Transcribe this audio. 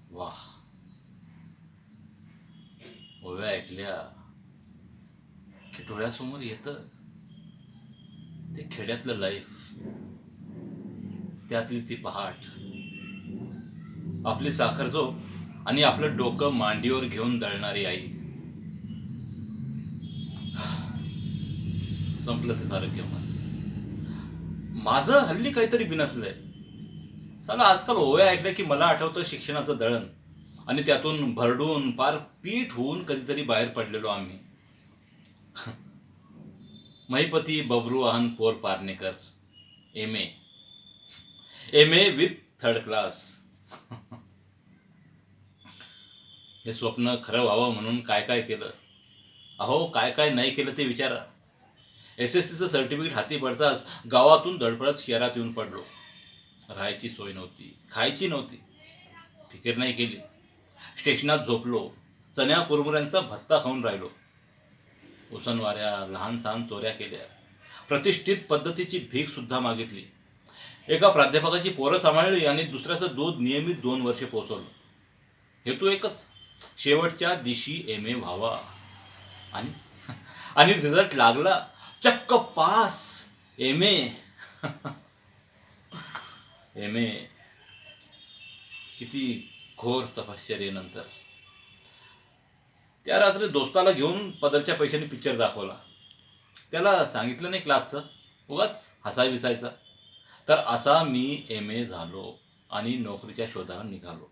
वाह. ओव्या ऐकल्या की डोळ्यासमोर येतं ते खेड्यातलं लाईफ, त्यातली ती पहाट, आपली साखरझोप आणि आपलं डोकं मांडीवर घेऊन दळणारी आई. संपलं ते सारं केव्हाच. माझं हल्ली काहीतरी बिनसलंय. साला आजकाल ओव्या ऐकल्या की मला आठवतं शिक्षणाचं दळण, आणि त्यातून भरडून पार पीठ होऊन कधीतरी बाहेर पडलेलो आम्ही. Mahipati Babruvahan Pol Parnekar, M A, M A with third class. हे स्वप्न खरं व्हावं म्हणून काय काय केलं, अहो काय काय नाही केलं ते विचारा. SSCचं सर्टिफिकेट हाती पडताच गावातून धडपडत शहरात येऊन पडलो. राहायची सोय नव्हती, खायची नव्हती, फिकीर नाही केली. स्टेशनात झोपलो, चण्या कुरमुऱ्यांचा भत्ता खाऊन राहिलो. उसनवाऱ्या लहान सहान चोऱ्या केल्या, प्रतिष्ठित पद्धतीची भीक सुद्धा मागितली. एका प्राध्यापकाची पोरं सांभाळली आणि दुसऱ्याचं दूध नियमित 2 वर्षे पोचवलं. हेतू एकच, शेवटच्या दिवशी MA व्हावा. आणि आणि रिझल्ट लागला, चक्क पास. MA. MA. किती घोर तपश्चर्येनंतर. त्या रात्री दोस्ताला घेऊन पदरच्या पैशाने पिक्चर दाखवला. त्याला सांगितलं नाही क्लासचं, उगाच हसाय विसायचा. तर असा मी MA झालो आणि नोकरीच्या शोधाला निघालो.